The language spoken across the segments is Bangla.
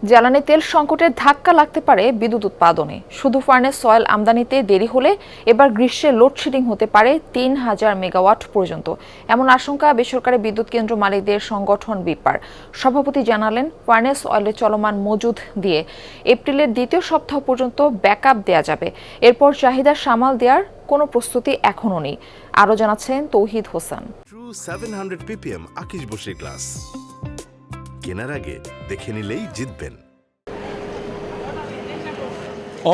জ্বালানি তেল সংকটের ধাক্কা লাগতে পারে বিদ্যুৎ উৎপাদনে। শুধু ফার্নেস অয়েল আমদানিতে দেরি হলে এবার গ্রীষ্মে লোডশেডিং হতে পারে ৩,০০০ মেগাওয়াট পর্যন্ত, এমন আশঙ্কা বেসরকারি বিদ্যুৎ কেন্দ্র মালিকদের সংগঠন বিপার সভাপতি জানালেন, ফার্নেস অয়েলের চলমান মজুদ দিয়ে এপ্রিলের দ্বিতীয় সপ্তাহ পর্যন্ত ব্যাকআপ দেয়া যাবে। এরপর চাহিদা সামাল দেওয়ার কোনো প্রস্তুতি এখনও নেই। আরও জানাচ্ছেন তৌহিদ Hossain. True 700 ppm আকিশ Basir glass কেনার আগে দেখে নিলেই জিতবেন।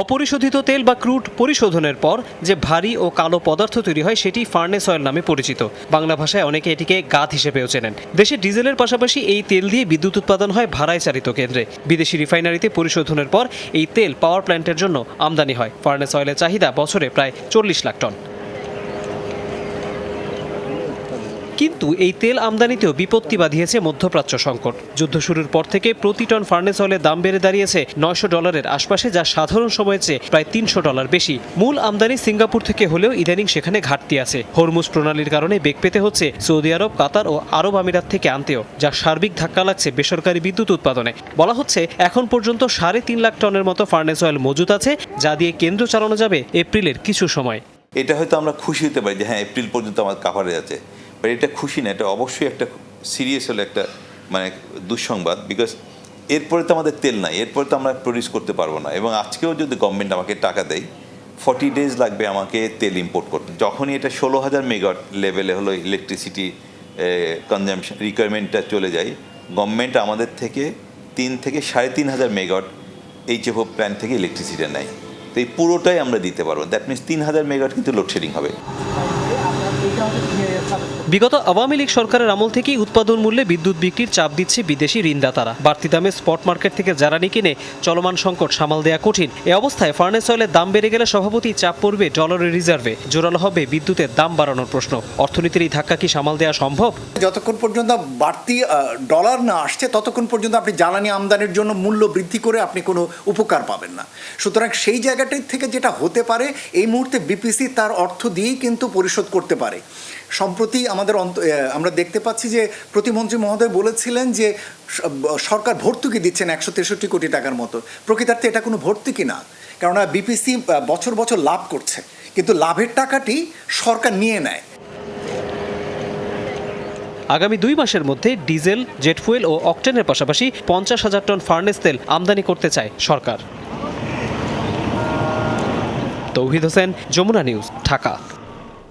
অপরিশোধিত তেল বা ক্রুড পরিশোধনের পর যে ভারী ও কালো পদার্থ তৈরি হয় সেটি ফার্নেস অয়েল নামে পরিচিত। বাংলা ভাষায় অনেকে এটিকে গাদ হিসেবেও চেনেন। দেশে ডিজেলের পাশাপাশি এই তেল দিয়ে বিদ্যুৎ উৎপাদন হয় ভাড়ায় চালিত কেন্দ্রে। বিদেশি রিফাইনারিতে পরিশোধনের পর এই তেল পাওয়ার প্ল্যান্টের জন্য আমদানি হয়। ফার্নেস অয়েলের চাহিদা বছরে প্রায় 40 লাখ টন। কিন্তু এই তেল আমদানিতেও বিপত্তি বাঁধিয়েছে মধ্যপ্রাচ্য সংকট। যুদ্ধ শুরুর পর থেকে প্রতি টন ফার্নেস অয়েলের দাম বেড়ে দাঁড়িয়েছে $900 আশপাশে, যা সাধারণ সময়ের চেয়ে প্রায় $300 বেশি। মূল আমদানি সিঙ্গাপুর থেকে হলেও ইদানিং সেখানে ঘাটতি আছে। হরমুজ প্রণালীর কারণে বেগ পেতে হচ্ছে সৌদি আরব, কাতার ও আরব আমিরাত থেকে আনতেও, যা সার্বিক ধাক্কা লাগছে বেসরকারি বিদ্যুৎ উৎপাদনে। বলা হচ্ছে এখন পর্যন্ত 3.5 লাখ টনের মতো ফার্নেস অয়েল মজুত আছে, যা দিয়ে কেন্দ্র চালানো যাবে এপ্রিলের কিছু সময়। এটা হয়তো আমরা খুশি হতে পারি যে হ্যাঁ, এপ্রিল পর্যন্ত আমার কাভারে আছে, বাট এটা খুশি না, এটা অবশ্যই একটা সিরিয়াস হলে একটা দুঃসংবাদ। বিকজ এরপরে তো আমাদের তেল নাই, এরপরে তো আমরা প্রডিউস করতে পারবো না। এবং আজকেও যদি গভর্নমেন্ট আমাকে টাকা দেয়, 40 days লাগবে আমাকে তেল ইম্পোর্ট করতে। যখনই এটা 16,000 মেগাওয়াট লেভেলে হলো ইলেকট্রিসিটি কনজামশন রিকোয়ারমেন্টটা চলে যায়, গভর্নমেন্ট আমাদের থেকে 3 থেকে 3,500 মেগাওয়াট HFO প্ল্যান্ট থেকে ইলেকট্রিসিটি নেয়। তো এই পুরোটাই আমরা দিতে পারবো। দ্যাট মিনস 3,000 মেগাওয়াট কিন্তু লোডশেডিং হবে। বিগত আওয়ামী লীগ সরকারের আমল থেকেই উৎপাদন মূল্যে বিদ্যুৎ বিক্রির চাপ দিচ্ছে বিদেশি ঋণদাতারা। বাড়তি দামে স্পট মার্কেট থেকে জ্বালানি কিনে চলমান সংকট সামাল দেওয়া কঠিন। এ অবস্থায় ফার্নেস অয়েলের দাম বেড়ে গেলে স্বভাবতই চাপ পড়বে ডলারের রিজার্ভে। জোরালো হবে বিদ্যুতের দাম বাড়ানোর প্রশ্ন। অর্থনীতির এই ধাক্কা কি সামাল দেওয়া সম্ভব? যতক্ষণ পর্যন্ত বাড়তি ডলার না আসছে, ততক্ষণ পর্যন্ত আপনি জ্বালানি আমদানির জন্য মূল্য বৃদ্ধি করে আপনি কোনো উপকার পাবেন না। সুতরাং সেই জায়গাটি থেকে যেটা হতে পারে, এই মুহূর্তে বিপিসি তার অর্থ দিয়েই কিন্তু পরিশোধ করতে পারে। সম্প্রতি আমরা দেখতে পাচ্ছি যে প্রতিমন্ত্রী মহোদয় বলেছিলেন যে সরকার ভর্তুকি দিচ্ছেন 163 কোটি টাকার মতো। প্রকৃতার্থে এটা কোনো ভর্তুকি না, কেননা বিপিসি বছর বছর লাভ করছে, কিন্তু লাভের টাকাটি সরকার নিয়ে নেয়। আগামী 2 মাসের মধ্যে ডিজেল, জেট ফুয়েল ও অকটেনের পাশাপাশি 50,000 টন ফার্নেস তেল আমদানি করতে চায় সরকার। তৌহিদ হোসেন, যমুনা নিউজ, ঢাকা।